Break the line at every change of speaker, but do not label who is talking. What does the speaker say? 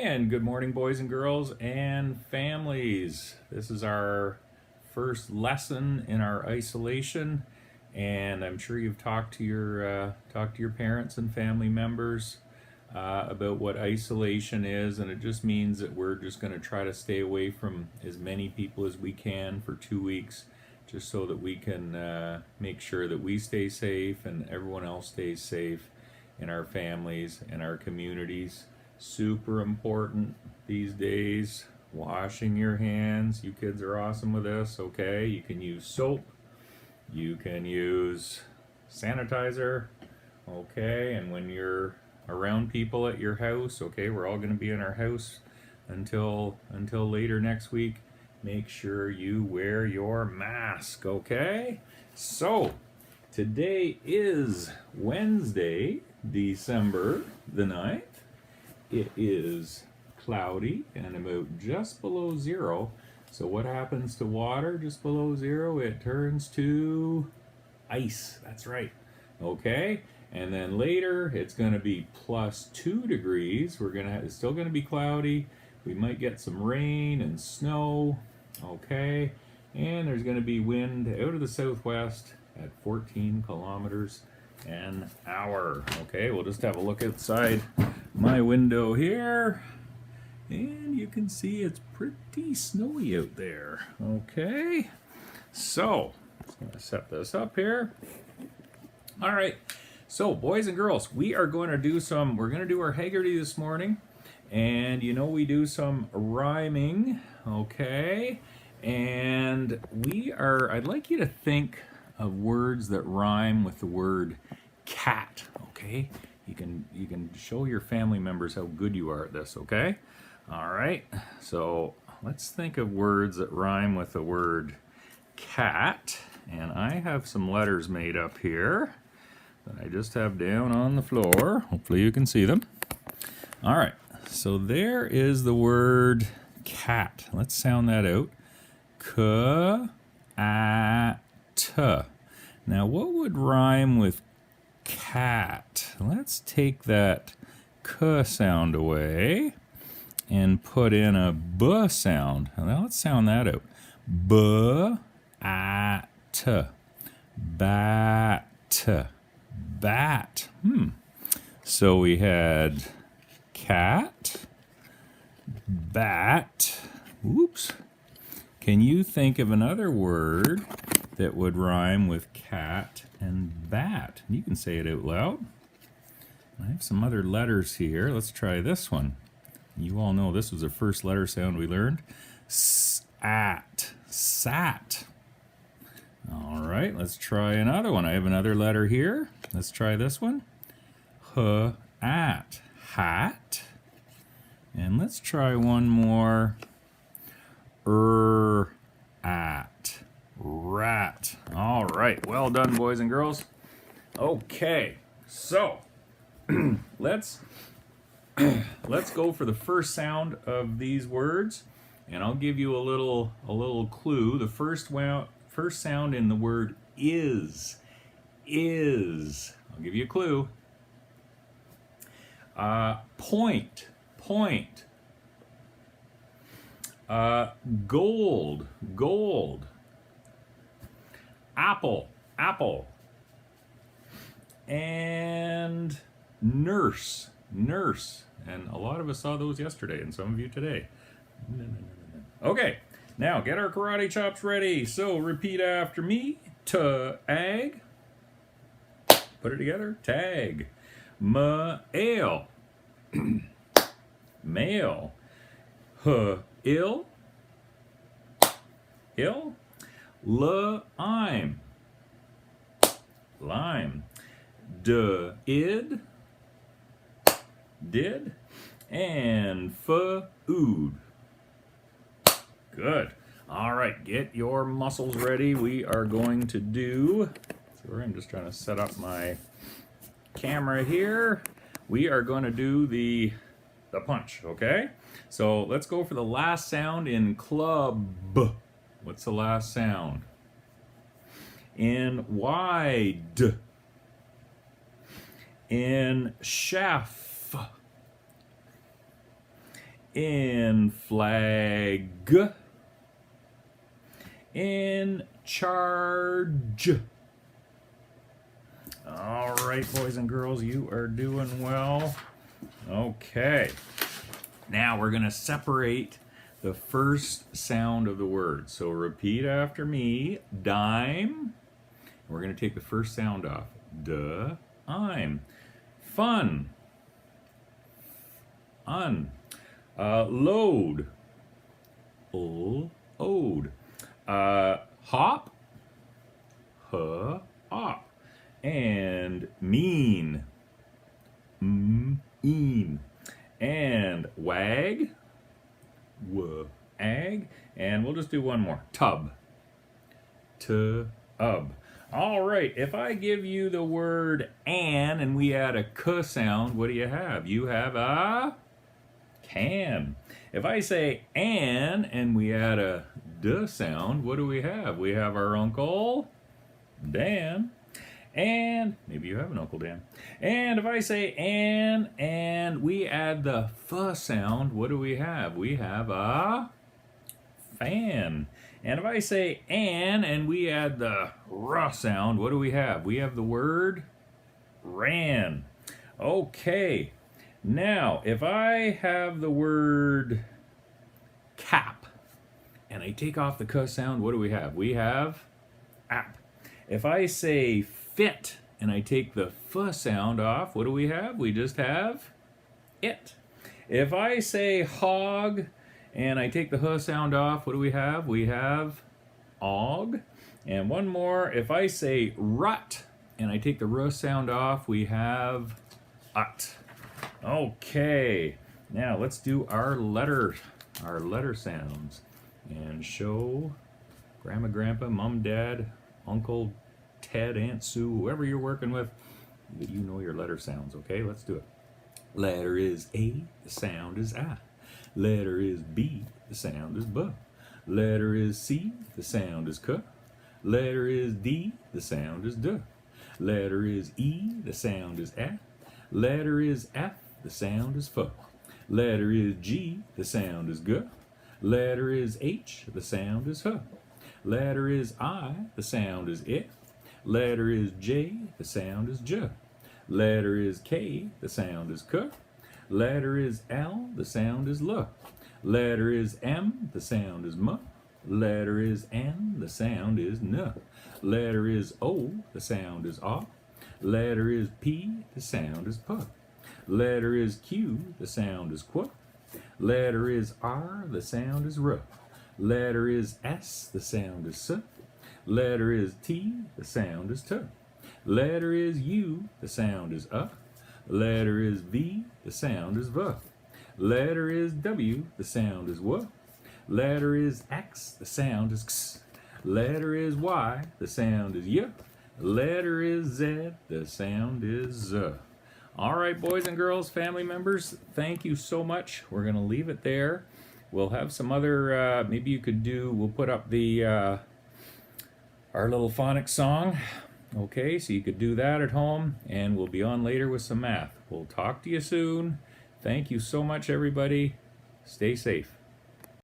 And good morning, boys and girls and families. This is our first lesson in our isolation, and I'm sure you've talked to your parents and family members about what isolation is, and it just means that we're just going to try to stay away from as many people as we can for 2 weeks, just so that we can make sure that we stay safe and everyone else stays safe in our families and our communities. Super important these days. Washing your hands. You kids are awesome with this, okay? You can use soap. You can use sanitizer, okay? And when you're around people at your house, okay, we're all going to be in our house until later next week. Make sure you wear your mask, okay? So, today is Wednesday, December the 9th. It is cloudy and about just below zero. So what happens to water just below zero? It turns to ice. That's right. Okay. And then later it's going to be plus 2 degrees. It's still going to be cloudy. We might get some rain and snow. Okay. And there's going to be wind out of the southwest at 14 kilometers an hour. Okay, we'll just have a look outside my window here, and you can see it's pretty snowy out there. Okay, so I'm going to set this up here. All right, so boys and girls, we're going to do our Heggerty this morning, and we do some rhyming. Okay, and I'd like you to think of words that rhyme with the word cat. Okay, you can show your family members how good you are at this. Okay, all right, so let's think of words that rhyme with the word cat, and I have some letters made up here that I just have down on the floor. Hopefully you can see them. All right, so there is the word cat. Let's sound that out. K-A-T. Now, what would rhyme with cat? Let's take that k sound away and put in a b sound. Now, let's sound that out. B-A-T. Bat. Bat. So we had cat, bat. Oops. Can you think of another word that would rhyme with cat and bat? You can say it out loud. I have some other letters here. Let's try this one. You all know this was the first letter sound we learned. S-at. Sat. All right, let's try another one. I have another letter here. Let's try this one. H-at. Hat. And let's try one more. At. Rat. All right, well done, boys and girls. Okay, so let's go for the first sound of these words, and I'll give you a little clue. The first sound in the word is. I'll give you a clue. Point. Gold. Apple. And nurse. And a lot of us saw those yesterday, and some of you today. No. Okay, now get our karate chops ready. So repeat after me. Tag. Put it together. Tag. Mail. Mail. Ill. Lime. Did. And food. Good. All right, get your muscles ready. We are going to do, sorry, I'm just trying to set up my camera here. We are going to do the punch, okay? So let's go for the last sound in club. What's the last sound? In wide. In chef. In flag. In charge. All right, boys and girls, you are doing well. Okay. Now we're going to separate the first sound of the word. So repeat after me. Dime. We're going to take the first sound off. I'm. Fun. Load. Ode. Hop. Op. And mean. Een. And wag. Ag. And we'll just do one more. Tub. Tub. All right, if I give you the word an and we add a k sound, what do you have? You have a can. If I say an and we add a d sound, what do we have? We have our Uncle Dan. And maybe you have an Uncle Dan. And if I say an and we add the f sound, what do we have? We have a fan. And if I say an and we add the r sound, what do we have? We have the word ran. Okay. Now, if I have the word cap and I take off the k sound, what do we have? We have app. If I say fit and I take the f sound off, what do we have? We just have it. If I say hog and I take the h sound off, what do we have? We have og. And one more, if I say rut and I take the r sound off, we have ut. Okay, now let's do our letter sounds. And show Grandma, Grandpa, Mom, Dad, Uncle, Ted, Aunt Sue, whoever you're working with, that you know your letter sounds. Okay, let's do it. Letter is A, the sound is A. Letter is B, the sound is B. Letter is C, the sound is K. Letter is D, the sound is D. Letter is E, the sound is E. Letter is F, the sound is F. Letter is G, the sound is G. Letter is H, the sound is H. Letter is I, the sound is I. Letter is J, the sound is J. Letter is K, the sound is K. Letter is L, the sound is L. Letter is M, the sound is M. Letter is N, the sound is N. Letter is O, the sound is O. Letter is P, the sound is P. Letter is Q, the sound is Qu. Letter is R, the sound is R. Letter is S, the sound is S. Letter is T, the sound is T. Letter is U, the sound is U. Letter is V, the sound is V. Letter is W, the sound is W. Letter is X, the sound is X. Letter is Y, the sound is Y. Letter is Z, the sound is Z. All right, boys and girls, family members, thank you so much. We're going to leave it there. We'll have some other, maybe you could do, we'll put up the, our little phonics song. Okay, so you could do that at home, and we'll be on later with some math. We'll talk to you soon. Thank you so much, everybody. Stay safe.